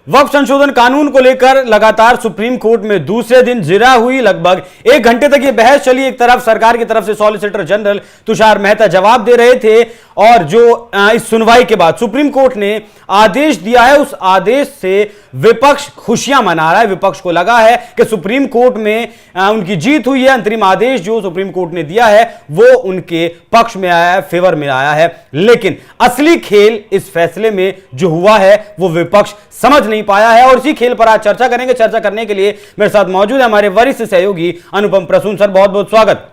वक्फ संशोधन कानून को लेकर लगातार सुप्रीम कोर्ट में दूसरे दिन जिरा हुई। लगभग 1 घंटे तक यह बहस चली। एक तरफ सरकार की तरफ से सॉलिसिटर जनरल तुषार मेहता जवाब दे रहे थे और जो इस सुनवाई के बाद सुप्रीम कोर्ट ने आदेश दिया है, उस आदेश से विपक्ष खुशियां मना रहा है। विपक्ष को लगा है कि सुप्रीम कोर्ट में उनकी जीत हुई है। अंतरिम आदेश जो सुप्रीम कोर्ट ने दिया है वो उनके पक्ष में आया है, फेवर में आया है। लेकिन असली खेल इस फैसले में जो हुआ है वो विपक्ष समझ नहीं पाया है और इसी खेल पर आज चर्चा करेंगे। चर्चा करने के लिए मेरे साथ मौजूद है हमारे वरिष्ठ सहयोगी अनुपम प्रसून। सर, बहुत बहुत स्वागत।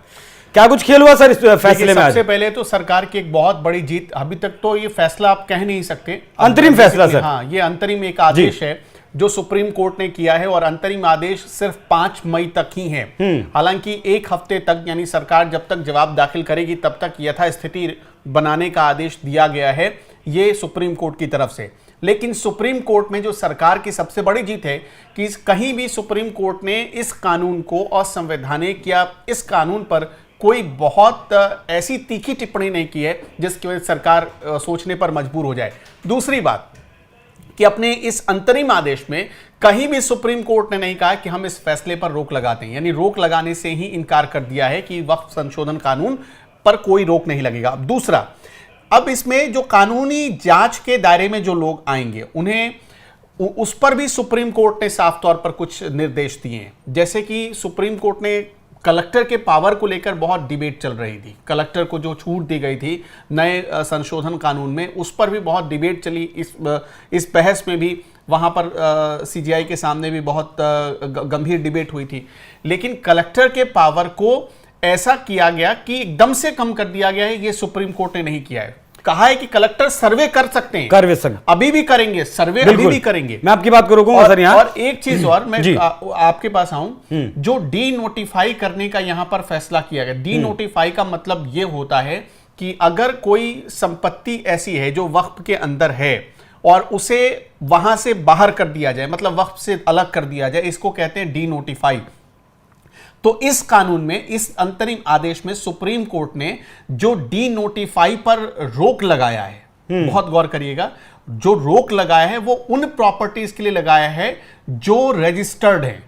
क्या कुछ खेल हुआ सर इस फैसले में? सबसे पहले तो सरकार की एक बहुत बड़ी जीत। अभी तक तो ये फैसला आप कह नहीं सकते, अंतरिम फैसला सर। हाँ, ये अंतरिम एक आदेश है जो सुप्रीम कोर्ट ने किया है और अंतरिम आदेश सिर्फ 5 मई तक ही है। हालांकि 1 हफ्ते तक, यानी सरकार जब तक जवाब दाखिल करेगी तब तक यथास्थिति बनाने का आदेश दिया गया है ये सुप्रीम कोर्ट की तरफ से। लेकिन सुप्रीम कोर्ट में जो सरकार की सबसे बड़ी जीत है कि कहीं भी सुप्रीम कोर्ट ने इस कानून को असंवैधानिक या इस कानून पर कोई बहुत ऐसी तीखी टिप्पणी नहीं की है जिसकी वजह से सरकार सोचने पर मजबूर हो जाए। दूसरी बात कि अपने इस अंतरिम आदेश में कहीं भी सुप्रीम कोर्ट ने नहीं कहा कि हम इस फैसले पर रोक लगाते हैं, यानी रोक लगाने से ही इनकार कर दिया है कि वक्फ संशोधन कानून पर कोई रोक नहीं लगेगा। दूसरा, अब इसमें जो कानूनी जांच के दायरे में जो लोग आएंगे उन्हें उस पर भी सुप्रीम कोर्ट ने साफ तौर पर कुछ निर्देश दिए हैं। जैसे कि सुप्रीम कोर्ट ने कलेक्टर के पावर को लेकर बहुत डिबेट चल रही थी। कलेक्टर को जो छूट दी गई थी नए संशोधन कानून में, उस पर भी बहुत डिबेट चली। इस बहस में भी वहां पर सीजीआई के सामने भी बहुत गंभीर डिबेट हुई थी। लेकिन कलेक्टर के पावर को ऐसा किया गया कि एकदम से कम कर दिया गया है। ये सुप्रीम कोर्ट ने नहीं किया है। कहा है कि कलेक्टर सर्वे कर सकते हैं, कर सकते, अभी भी करेंगे सर्वे, अभी भी करेंगे। मैं आपकी बात को रोकूंगा सर यहाँ। और एक चीज और मैं आपके पास आऊं, जो डी नोटिफाई करने का यहां पर फैसला किया गया। डी नोटिफाई का मतलब यह होता है कि अगर कोई संपत्ति ऐसी है जो वक्फ के अंदर है और उसे वहां से बाहर कर दिया जाए, मतलब वक्फ से अलग कर दिया जाए, इसको कहते हैं डी नोटिफाई। तो इस कानून में, इस अंतरिम आदेश में सुप्रीम कोर्ट ने जो डी नोटिफाई पर रोक लगाया है, बहुत गौर करिएगा, जो रोक लगाया है वो उन प्रॉपर्टीज के लिए लगाया है जो रजिस्टर्ड है।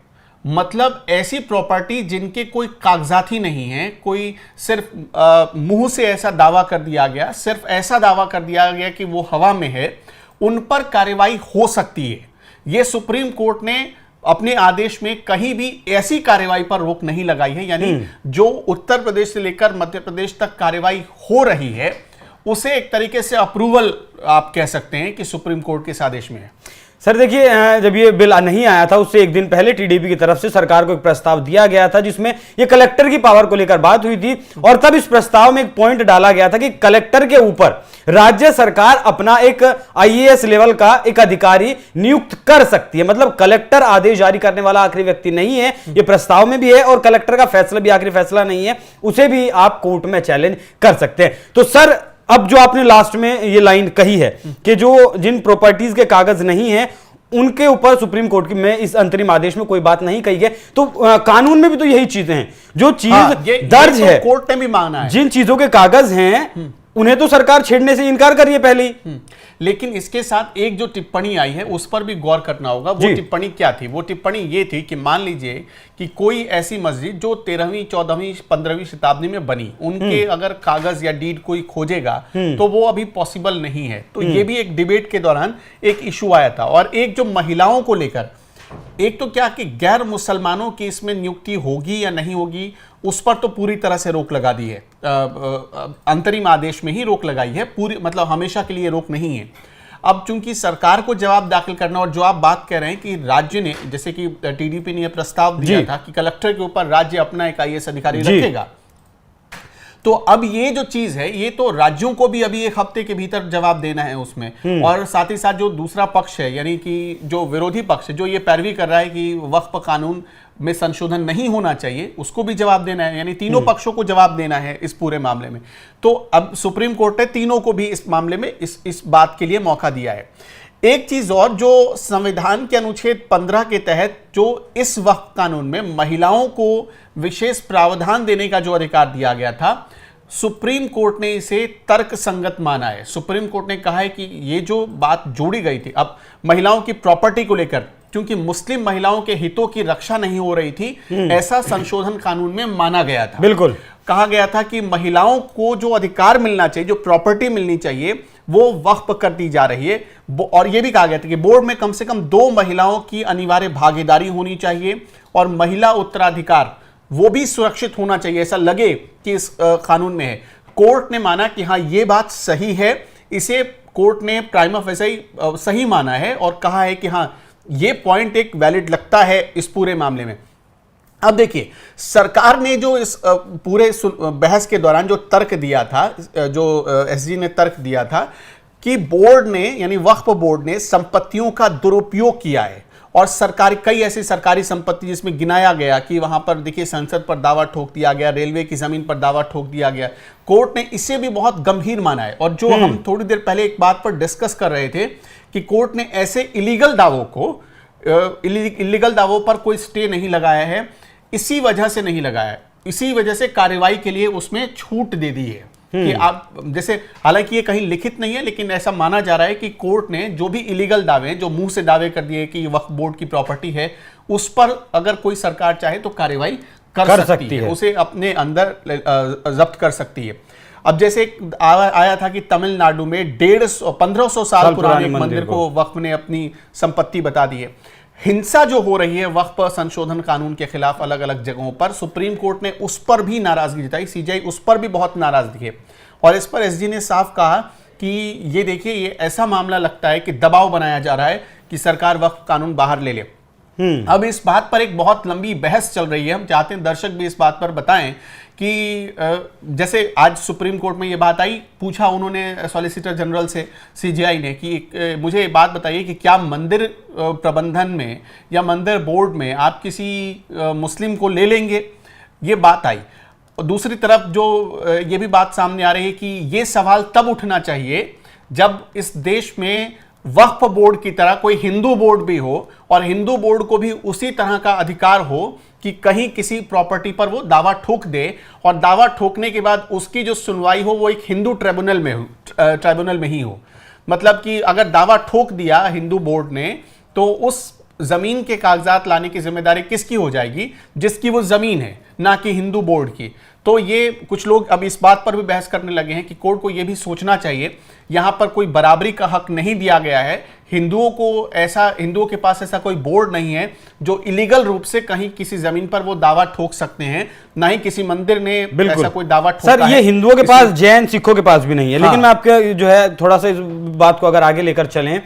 मतलब ऐसी प्रॉपर्टी जिनके कोई कागजात ही नहीं है, कोई सिर्फ मुंह से ऐसा दावा कर दिया गया, सिर्फ ऐसा दावा कर दिया गया कि वो हवा में है, उन पर कार्रवाई हो सकती है। यह सुप्रीम कोर्ट ने अपने आदेश में कहीं भी ऐसी कार्रवाई पर रोक नहीं लगाई है। यानी जो उत्तर प्रदेश से लेकर मध्य प्रदेश तक कार्रवाई हो रही है उसे एक तरीके से अप्रूवल आप कह सकते हैं कि सुप्रीम कोर्ट के इस आदेश में है। सर देखिए, जब ये बिल नहीं आया था उससे 1 दिन पहले टीडीपी की तरफ से सरकार को एक प्रस्ताव दिया गया था जिसमें ये कलेक्टर की पावर को लेकर बात हुई थी और तब इस प्रस्ताव में एक पॉइंट डाला गया था कि कलेक्टर के ऊपर राज्य सरकार अपना एक आईएएस लेवल का एक अधिकारी नियुक्त कर सकती है। मतलब कलेक्टर आदेश जारी करने वाला आखिरी व्यक्ति नहीं है, ये प्रस्ताव में भी है और कलेक्टर का फैसला भी आखिरी फैसला नहीं है, उसे भी आप कोर्ट में चैलेंज कर सकते हैं। तो सर, अब जो आपने लास्ट में ये लाइन कही है कि जो जिन प्रॉपर्टीज के कागज नहीं है उनके ऊपर सुप्रीम कोर्ट की में इस अंतरिम आदेश में कोई बात नहीं कही गई, तो कानून में भी तो यही चीजें हैं जो चीज दर्ज है, कोर्ट ने भी मांगा है। जिन चीजों के कागज हैं उन्हें तो सरकार छेड़ने से इनकार कर रही है पहले ही। लेकिन इसके साथ एक जो टिप्पणी आई है उस पर भी गौर करना होगा। वो टिप्पणी क्या थी? वो टिप्पणी ये थी कि मान लीजिए कि कोई ऐसी मस्जिद जो 13वीं 14वीं 15वीं शताब्दी में बनी, उनके अगर कागज या डीड कोई खोजेगा तो वो अभी पॉसिबल नहीं है। तो ये भी एक डिबेट के दौरान एक इशू आया था। और एक जो महिलाओं को लेकर, एक तो क्या कि गैर मुसलमानों की इसमें नियुक्ति होगी या नहीं होगी, उस पर तो पूरी तरह से रोक लगा दी है। अंतरिम आदेश में ही रोक लगाई है, पूरी मतलब हमेशा के लिए रोक नहीं है। अब चूंकि सरकार को जवाब दाखिल करना, और जो आप बात कह रहे हैं कि राज्य ने, जैसे कि टीडीपी ने यह प्रस्ताव दिया था कि कलेक्टर के ऊपर राज्य अपना एक आईएएस अधिकारी रखेगा, तो अब ये जो चीज है ये तो राज्यों को भी अभी 1 हफ्ते के भीतर जवाब देना है उसमें। और साथ ही साथ जो दूसरा पक्ष है, यानी कि जो विरोधी पक्ष है, जो ये पैरवी कर रहा है कि वक्फ कानून में संशोधन नहीं होना चाहिए, उसको भी जवाब देना है। यानी तीनों पक्षों को जवाब देना है इस पूरे मामले में। तो अब सुप्रीम कोर्ट ने तीनों को भी इस मामले में इस बात के लिए मौका दिया है। एक चीज और, जो संविधान के अनुच्छेद 15 के तहत जो इस वक्फ कानून में महिलाओं को विशेष प्रावधान देने का जो अधिकार दिया गया था, सुप्रीम कोर्ट ने इसे तर्क संगत माना है। सुप्रीम कोर्ट ने कहा है कि ये जो बात जोड़ी गई थी, अब महिलाओं की प्रॉपर्टी को लेकर, क्योंकि मुस्लिम महिलाओं के हितों की रक्षा नहीं हो रही थी, ऐसा संशोधन कानून में माना गया था। बिल्कुल कहा गया था कि महिलाओं को जो अधिकार मिलना चाहिए, जो प्रॉपर्टी मिलनी चाहिए, वो वक्फ कर दी जा रही है। और यह भी कहा गया था कि बोर्ड में कम से कम 2 महिलाओं की अनिवार्य भागीदारी होनी चाहिए और महिला उत्तराधिकार वो भी सुरक्षित होना चाहिए, ऐसा लगे कि इस कानून में है। कोर्ट ने माना कि हाँ, ये बात सही है, इसे कोर्ट ने प्राइमा फेसी सही माना है और कहा है कि हाँ, ये पॉइंट एक वैलिड लगता है इस पूरे मामले में। अब देखिए, सरकार ने जो इस पूरे बहस के दौरान जो तर्क दिया था, जो एसजी ने तर्क दिया था कि बोर्ड ने, यानी वक्फ बोर्ड ने संपत्तियों का दुरुपयोग किया है और सरकारी, कई ऐसी सरकारी संपत्ति जिसमें गिनाया गया कि वहां पर देखिए संसद पर दावा ठोक दिया गया, रेलवे की जमीन पर दावा ठोक दिया गया। कोर्ट ने इसे भी बहुत गंभीर माना है। और जो हम थोड़ी देर पहले एक बात पर डिस्कस कर रहे थे कि कोर्ट ने ऐसे इलीगल दावों को, इलीगल दावों पर कोई स्टे नहीं लगाया है, इसी वजह से नहीं लगाया है, इसी वजह से कार्रवाई के लिए उसमें छूट दे दी है कि आप जैसे, हालांकि ये कहीं लिखित नहीं है, लेकिन ऐसा माना जा रहा है कि कोर्ट ने जो भी इलीगल दावे, जो मुंह से दावे कर दिए कि वक्फ बोर्ड की प्रॉपर्टी है, उस पर अगर कोई सरकार चाहे तो कार्रवाई कर सकती है, उसे अपने अंदर जब्त कर सकती है। अब जैसे आया था कि तमिलनाडु में 1500 साल पुराने एक मंदिर को वक्फ ने अपनी संपत्ति बता दी है। हिंसा जो हो रही है वक्फ संशोधन कानून के खिलाफ अलग अलग जगहों पर, सुप्रीम कोर्ट ने उस पर भी नाराजगी जताई, सीजेआई उस पर भी बहुत नाराज दिखे और इस पर एसजी ने साफ कहा कि ये देखिए, ये ऐसा मामला लगता है कि दबाव बनाया जा रहा है कि सरकार वक्फ कानून बाहर ले ले। अब इस बात पर एक बहुत लंबी बहस चल रही है। हम चाहते हैं दर्शक भी इस बात पर बताएं कि जैसे आज सुप्रीम कोर्ट में ये बात आई, पूछा उन्होंने सॉलिसिटर जनरल से, सीजेआई ने, कि मुझे बात बताइए कि क्या मंदिर प्रबंधन में या मंदिर बोर्ड में आप किसी मुस्लिम को ले लेंगे, ये बात आई। और दूसरी तरफ जो ये भी बात सामने आ रही है कि ये सवाल तब उठना चाहिए जब इस देश में वक्फ बोर्ड की तरह कोई हिंदू बोर्ड भी हो और हिंदू बोर्ड को भी उसी तरह का अधिकार हो कि कहीं किसी प्रॉपर्टी पर वो दावा ठोक दे और दावा ठोकने के बाद उसकी जो सुनवाई हो वो एक हिंदू ट्राइब्यूनल में ही हो। मतलब कि अगर दावा ठोक दिया हिंदू बोर्ड ने, तो उस जमीन के कागजात लाने की जिम्मेदारी किसकी हो जाएगी? जिसकी वो जमीन है, ना कि हिंदू बोर्ड की। तो ये कुछ लोग अब इस बात पर भी बहस करने लगे हैं कि कोर्ट को यह भी सोचना चाहिए, यहां पर कोई बराबरी का हक नहीं दिया गया है हिंदुओं को। ऐसा, हिंदुओं के पास ऐसा कोई बोर्ड नहीं है जो इलीगल रूप से कहीं किसी जमीन पर वो दावा ठोक सकते हैं, ना ही किसी मंदिर ने ऐसा कोई दावा ठोका सर, ये हिंदुओं के पास, जैन सिखों के पास भी नहीं है। लेकिन मैं आपके जो है थोड़ा सा इस बात को अगर आगे लेकर चलें,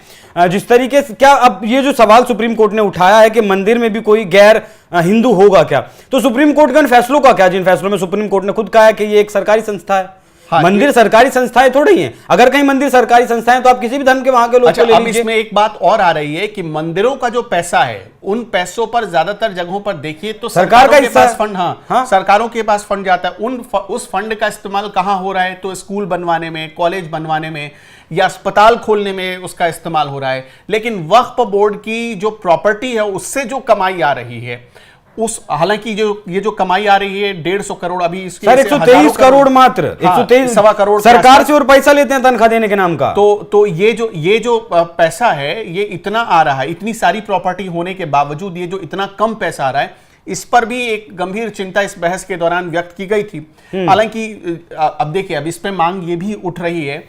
जिस तरीके से, क्या अब ये जो सवाल सुप्रीम कोर्ट ने उठाया है कि मंदिर में भी कोई गैर हिंदू होगा क्या, तो सुप्रीम कोर्ट के इन फैसलों का क्या, जिन फैसलों में सुप्रीम कोर्ट ने खुद कहा है कि ये एक सरकारी संस्था है। मंदिर सरकारी संस्थाएं थोड़ी हैं। अगर कहीं मंदिर सरकारी संस्थाएं तो आप किसी भी धर्म के वहां के लोग को ले लीजिए। इसमें एक बात और आ रही है कि मंदिरों का जो पैसा है, उन पैसों पर ज्यादातर जगहों पर देखिए तो सरकार का पास फंड, सरकारों के पास फंड जाता है। उस फंड का इस्तेमाल कहां हो रहा है? तो स्कूल बनवाने में, कॉलेज बनवाने में या अस्पताल खोलने में उसका इस्तेमाल हो रहा है। लेकिन वक्फ बोर्ड की जो प्रॉपर्टी है, उससे जो कमाई आ रही है, उस, हालांकि ये जो कमाई आ रही है 150 करोड़, अभी सर 123 करोड़ मात्र, 123 सवा करोड़ सरकार से और पैसा लेते हैं तनख्वाह देने के नाम का। तो ये जो पैसा है, ये इतना आ रहा है, इतनी सारी प्रॉपर्टी होने के बावजूद ये जो इतना कम पैसा आ रहा है, इस पर भी एक गंभीर चिंता इस बहस के दौरान व्यक्त की गई थी। हालांकि अब देखिए, अब इस पे मांग ये भी उठ रही है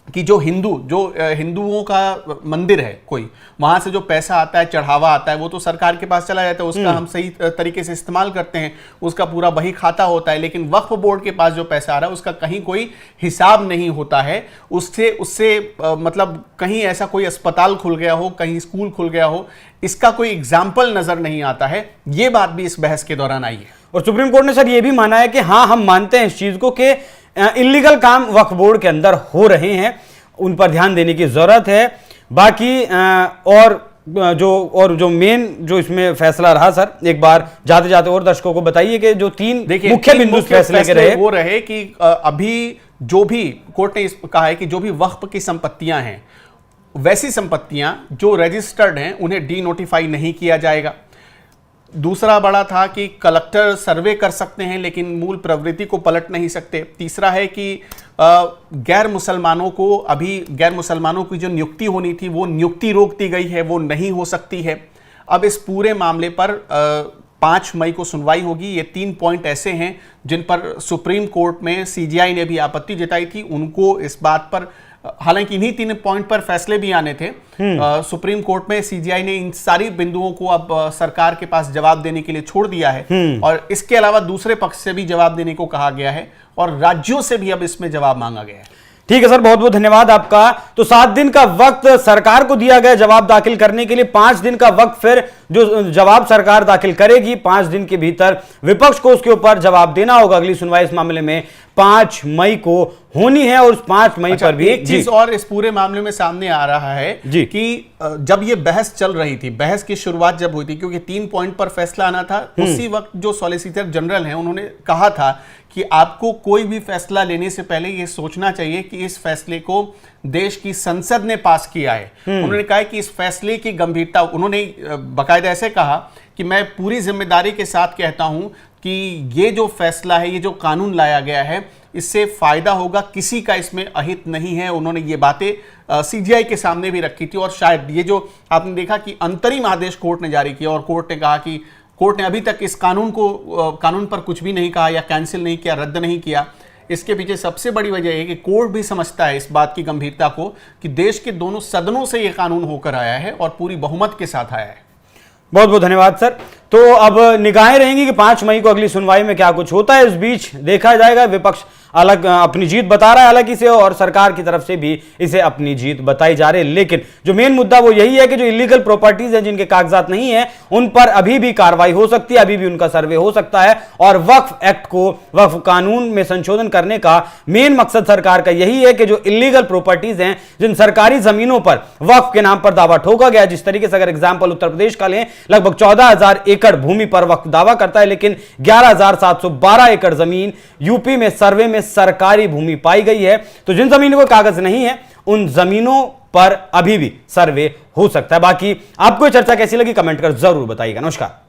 कि जो हिंदुओं का मंदिर है कोई, वहां से जो पैसा आता है, चढ़ावा आता है, वो तो सरकार के पास चला जाता है, उसका हम सही तरीके से इस्तेमाल करते हैं, उसका पूरा वही खाता होता है। लेकिन वक्फ बोर्ड के पास जो पैसा आ रहा है, उसका कहीं कोई हिसाब नहीं होता है। उससे मतलब कहीं ऐसा कोई अस्पताल खुल गया हो, कहीं स्कूल खुल गया हो, इसका कोई एग्जाम्पल नजर नहीं आता है। ये बात भी इस बहस के दौरान आई है। और सुप्रीम कोर्ट ने सर ये भी माना है कि हाँ, हम मानते हैं इस चीज को कि इलीगल काम वक्फ बोर्ड के अंदर हो रहे हैं, उन पर ध्यान देने की जरूरत है। बाकी और जो मेन जो इसमें फैसला रहा सर, एक बार जाते जाते और दर्शकों को बताइए कि जो तीन मुख्य बिंदु फैसले के रहे वो रहे कि अभी जो भी कोर्ट ने कहा है कि जो भी वक्फ की संपत्तियां हैं, वैसी संपत्तियां जो रजिस्टर्ड हैं, उन्हें डी नोटिफाई नहीं किया जाएगा। दूसरा बड़ा था कि कलेक्टर सर्वे कर सकते हैं लेकिन मूल प्रवृत्ति को पलट नहीं सकते। तीसरा है कि गैर मुसलमानों की जो नियुक्ति होनी थी वो नियुक्ति रोक दी गई है, वो नहीं हो सकती है। अब इस पूरे मामले पर 5 मई को सुनवाई होगी। ये 3 पॉइंट ऐसे हैं जिन पर सुप्रीम कोर्ट में सीजेआई ने भी आपत्ति जताई थी। उनको इस बात पर, हालांकि इन्हीं 3 पॉइंट पर फैसले भी आने थे, सुप्रीम कोर्ट में सीजेआई ने इन सारी बिंदुओं को अब सरकार के पास जवाब देने के लिए छोड़ दिया है और इसके अलावा दूसरे पक्ष से भी जवाब देने को कहा गया है और राज्यों से भी अब इसमें जवाब मांगा गया है। ठीक है सर, बहुत बहुत धन्यवाद आपका। तो 7 दिन का वक्त सरकार को दिया गया जवाब दाखिल करने के लिए। 5 दिन का वक्त फिर जो जवाब सरकार दाखिल करेगी, 5 दिन के भीतर विपक्ष को उसके ऊपर जवाब देना होगा। अगली सुनवाई इस मामले में 5 मई को होनी है और उस 5 मई पर भी एक चीज और इस पूरे मामले में सामने आ रहा है कि जब ये बहस चल रही थी, बहस की शुरुआत जब हुई थी, क्योंकि 3 पॉइंट पर फैसला आना था, उसी वक्त जो सॉलिसिटर जनरल हैं उन्होंने कहा था कि आपको कोई भी फैसला लेने से पहले ये सोचना चाहिए कि इस फैसले को देश की संसद ने पास किया है। उन्होंने कहा कि इस फैसले की गंभीरता, उन्होंने बाकायदा ऐसे कहा कि मैं पूरी जिम्मेदारी के साथ कहता हूं कि ये जो फैसला है, ये जो कानून लाया गया है, इससे फायदा होगा, किसी का इसमें अहित नहीं है। उन्होंने ये बातें सीजीआई के सामने भी रखी थी और शायद ये जो आपने देखा कि अंतरिम आदेश कोर्ट ने जारी किया और कोर्ट ने कहा कि कोर्ट ने अभी तक इस कानून पर कुछ भी नहीं कहा या कैंसिल नहीं किया, रद्द नहीं किया। इसके पीछे सबसे बड़ी वजह है कि कोर्ट भी समझता है इस बात की गंभीरता को कि देश के दोनों सदनों से यह कानून होकर आया है और पूरी बहुमत के साथ आया है। बहुत बहुत धन्यवाद सर। तो अब निगाहें रहेंगी कि 5 मई को अगली सुनवाई में क्या कुछ होता है। इस बीच देखा जाएगा, विपक्ष अलग अपनी जीत बता रहा है हालांकि इसे, और सरकार की तरफ से भी इसे अपनी जीत बताई जा रही है। लेकिन जो मेन मुद्दा वो यही है कि जो इलीगल प्रॉपर्टीज हैं, जिनके कागजात नहीं है, उन पर अभी भी कार्रवाई हो सकती है, अभी भी उनका सर्वे हो सकता है। और वक्फ एक्ट को, वक्फ कानून में संशोधन करने का मेन मकसद सरकार का यही है कि जो इलीगल प्रॉपर्टीज हैं, जिन सरकारी जमीनों पर वक्फ के नाम पर दावा ठोका गया, जिस तरीके से अगर एग्जाम्पल उत्तर प्रदेश का लें, लगभग 14,000 एकड़ भूमि पर वक्फ दावा करता है, लेकिन 11,712 एकड़ जमीन यूपी में सर्वे में सरकारी भूमि पाई गई है। तो जिन जमीनों को कागज नहीं है, उन जमीनों पर अभी भी सर्वे हो सकता है। बाकी आपको चर्चा कैसी लगी कमेंट कर जरूर बताइएगा। नमस्कार।